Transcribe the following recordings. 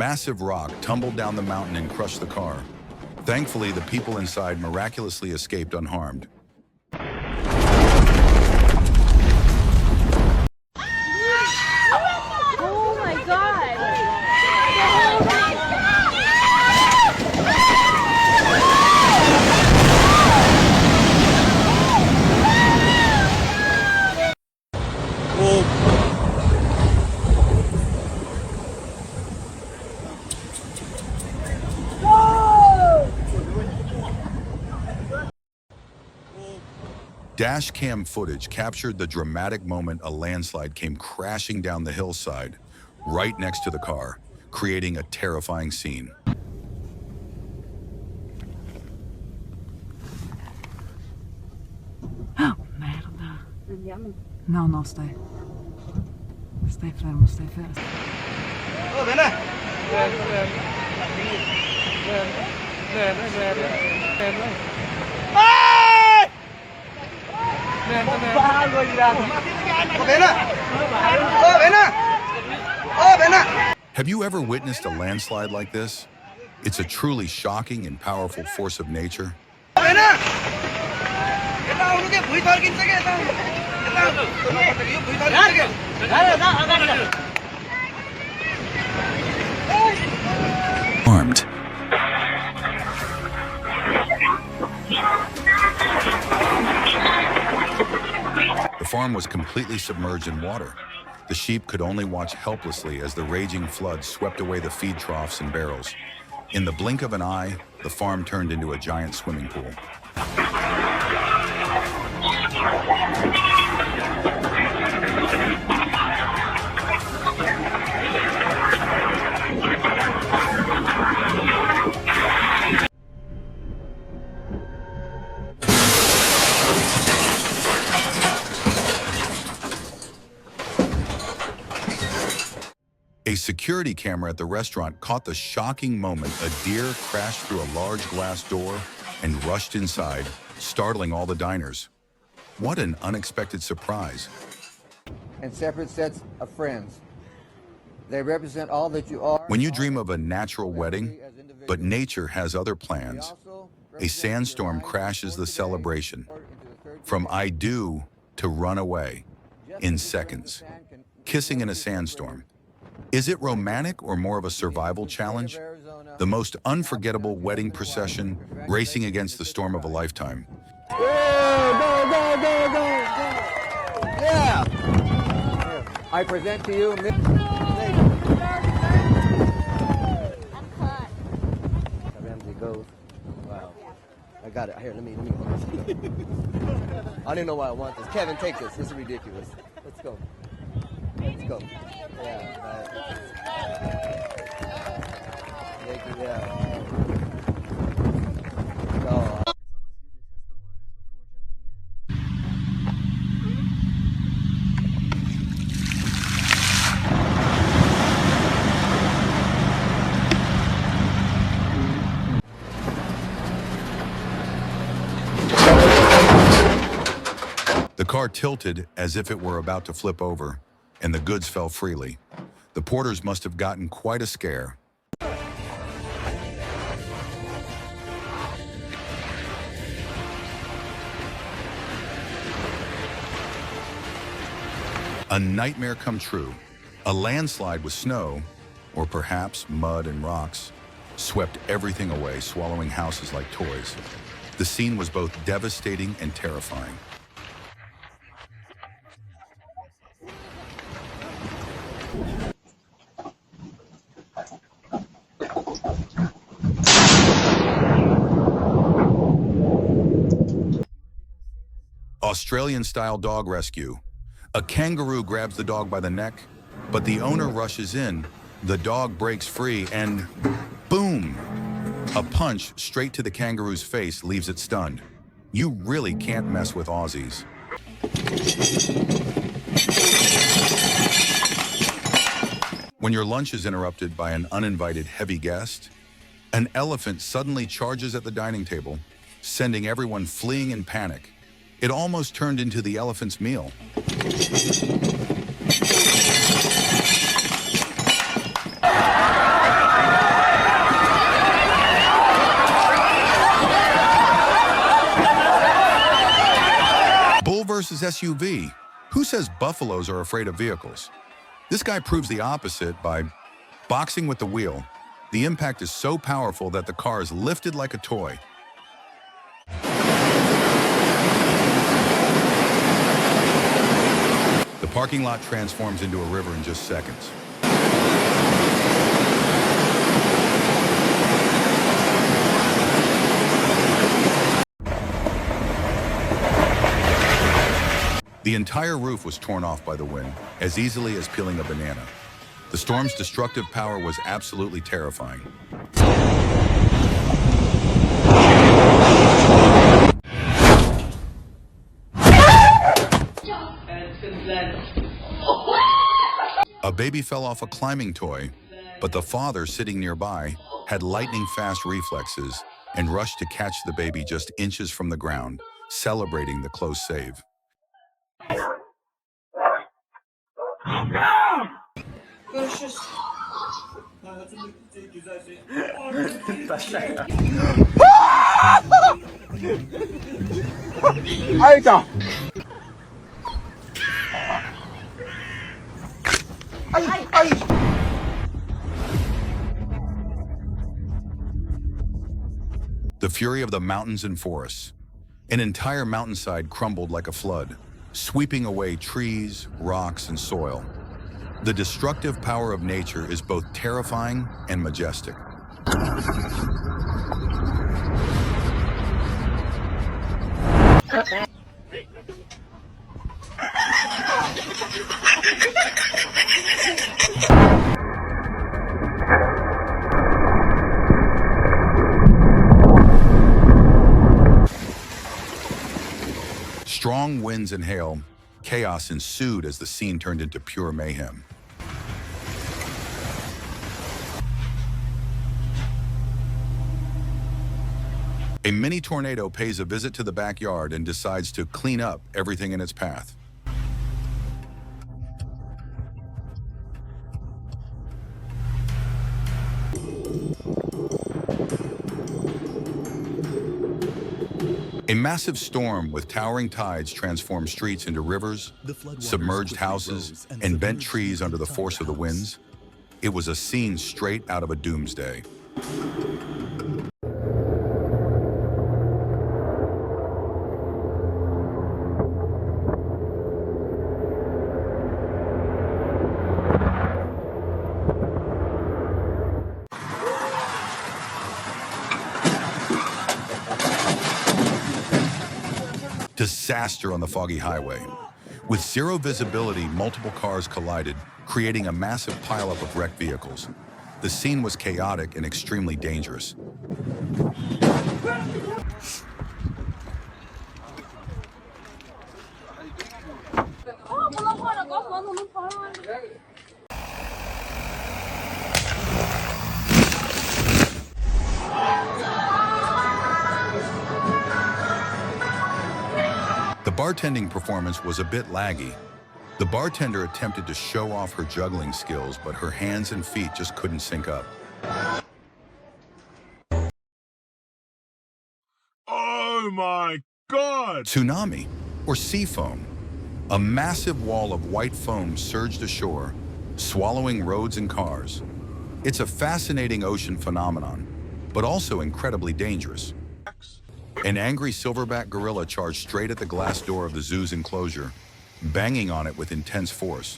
massive rock tumbled down the mountain and crushed the car. Thankfully, the people inside miraculously escaped unharmed. Oh my God! Dash cam footage captured the dramatic moment a landslide came crashing down the hillside, right next to the car, creating a terrifying scene. Oh, merda. No, no, stai. Stai fermo, stai fermo. Oh, bene! Have you ever witnessed a landslide like this? It's a truly shocking and powerful force of nature. Armed. The farm was completely submerged in water. The sheep could only watch helplessly as the raging flood swept away the feed troughs and barrels. In the blink of an eye, the farm turned into a giant swimming pool. A security camera at the restaurant caught the shocking moment a deer crashed through a large glass door and rushed inside, startling all the diners. What an unexpected surprise. And separate sets of friends. They represent all that you are. When you dream of a natural wedding, but nature has other plans, a sandstorm crashes the celebration. From I do to run away in seconds. Kissing in a sandstorm. Is it romantic or more of a survival challenge? The most unforgettable wedding procession, racing against the storm of a lifetime. Go, go, go, go, go, go. Yeah. I present to you. Ramsey goes. Wow. I got it. Here, let me hold this. I don't even know why I want this. Kevin, take this. This is ridiculous. Let's go. Let's go. Yeah. Yeah. Oh. The car tilted as if it were about to flip over, and the goods fell freely. The porters must have gotten quite a scare. A nightmare come true. A landslide with snow, or perhaps mud and rocks, swept everything away, swallowing houses like toys. The scene was both devastating and terrifying. Australian-style dog rescue. A kangaroo grabs the dog by the neck, but the owner rushes in. The dog breaks free and boom! A punch straight to the kangaroo's face leaves it stunned. You really can't mess with Aussies. When your lunch is interrupted by an uninvited heavy guest, an elephant suddenly charges at the dining table, sending everyone fleeing in panic. It almost turned into the elephant's meal. guy's SUV. Who says buffaloes are afraid of vehicles? This guy proves the opposite by boxing with the wheel. The impact is so powerful that the car is lifted like a toy. The parking lot transforms into a river in just seconds. The entire roof was torn off by the wind, as easily as peeling a banana. The storm's destructive power was absolutely terrifying. A baby fell off a climbing toy, but the father sitting nearby had lightning-fast reflexes and rushed to catch the baby just inches from the ground, celebrating the close save. The fury of the mountains and forests. An entire mountainside crumbled like a flood, sweeping away trees, rocks, and soil. The destructive power of nature is both terrifying and majestic. Strong winds and hail, chaos ensued as the scene turned into pure mayhem. A mini tornado pays a visit to the backyard and decides to clean up everything in its path. A massive storm with towering tides transformed streets into rivers, submerged houses, and bent trees under the force of the winds. It was a scene straight out of a doomsday. Disaster on the foggy highway. With zero visibility, multiple cars collided, creating a massive pileup of wrecked vehicles. The scene was chaotic and extremely dangerous. The bartending performance was a bit laggy. The bartender attempted to show off her juggling skills, but her hands and feet just couldn't sync up. Oh my God! Tsunami, or sea foam. A massive wall of white foam surged ashore, swallowing roads and cars. It's a fascinating ocean phenomenon, but also incredibly dangerous. An angry silverback gorilla charged straight at the glass door of the zoo's enclosure, banging on it with intense force.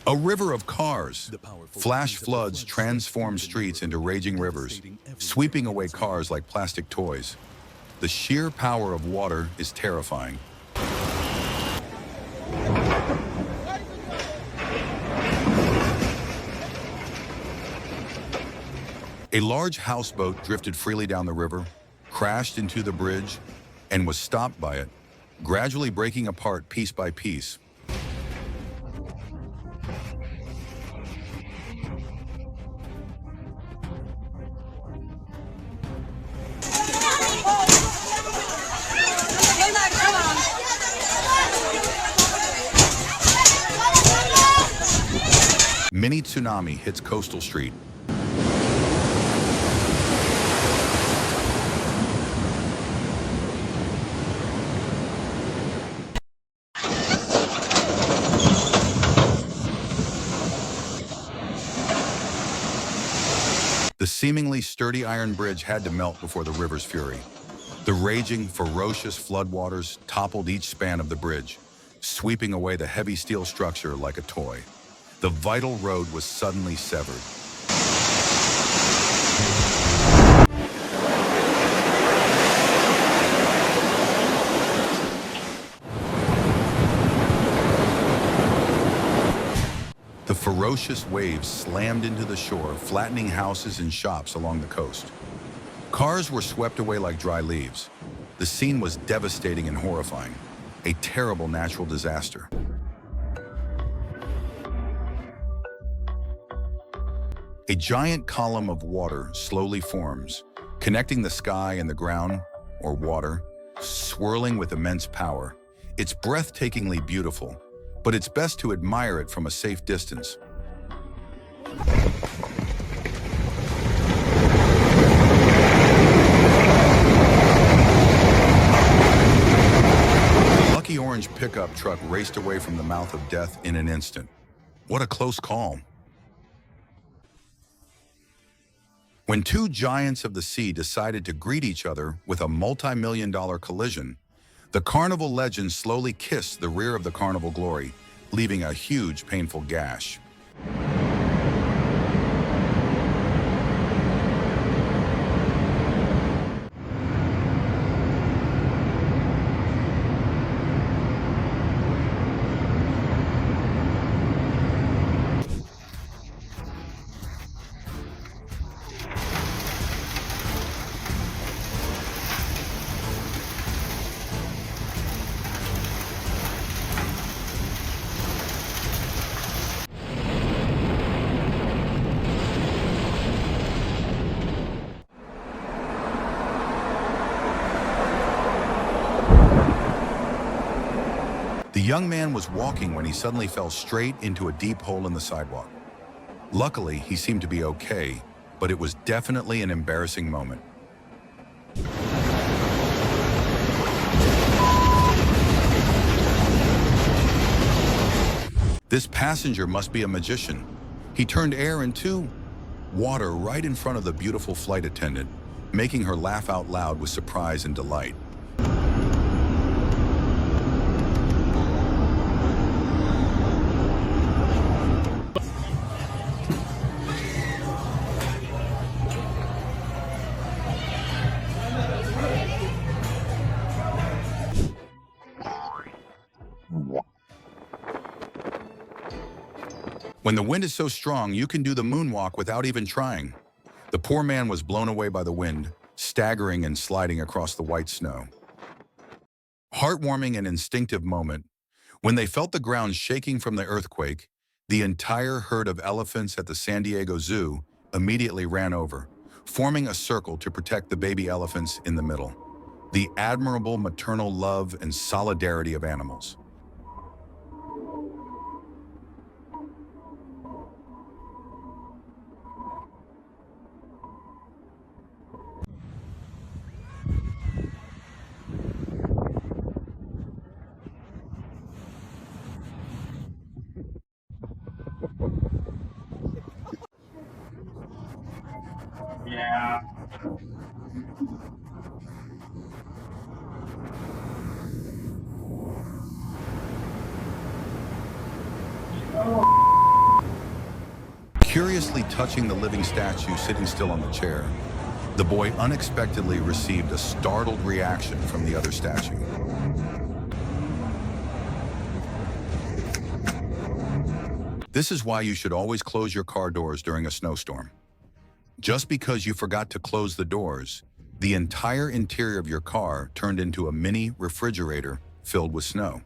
A river of cars. Flash floods transform streets into raging rivers, sweeping away cars like plastic toys. The sheer power of water is terrifying. A large houseboat drifted freely down the river, crashed into the bridge and was stopped by it, gradually breaking apart piece by piece. Mini tsunami hits Coastal Street. The seemingly sturdy iron bridge had to melt before the river's fury. The raging, ferocious floodwaters toppled each span of the bridge, sweeping away the heavy steel structure like a toy. The vital road was suddenly severed. The ferocious waves slammed into the shore, flattening houses and shops along the coast. Cars were swept away like dry leaves. The scene was devastating and horrifying, a terrible natural disaster. A giant column of water slowly forms, connecting the sky and the ground, or water, swirling with immense power. It's breathtakingly beautiful, but it's best to admire it from a safe distance. The lucky orange pickup truck raced away from the mouth of death in an instant. What a close call. When two giants of the sea decided to greet each other with a multi-million-dollar collision, the carnival legend slowly kissed the rear of the Carnival Glory, leaving a huge, painful gash. The young man was walking when he suddenly fell straight into a deep hole in the sidewalk. Luckily, he seemed to be okay, but it was definitely an embarrassing moment. This passenger must be a magician. He turned air into water right in front of the beautiful flight attendant, making her laugh out loud with surprise and delight. When the wind is so strong, you can do the moonwalk without even trying. The poor man was blown away by the wind, staggering and sliding across the white snow. Heartwarming and instinctive moment. When they felt the ground shaking from the earthquake, the entire herd of elephants at the San Diego Zoo immediately ran over, forming a circle to protect the baby elephants in the middle. The admirable maternal love and solidarity of animals. Yeah. Curiously touching the living statue sitting still on the chair, the boy unexpectedly received a startled reaction from the other statue. This is why you should always close your car doors during a snowstorm. Just because you forgot to close the doors The entire interior of your car turned into a mini refrigerator filled with snow.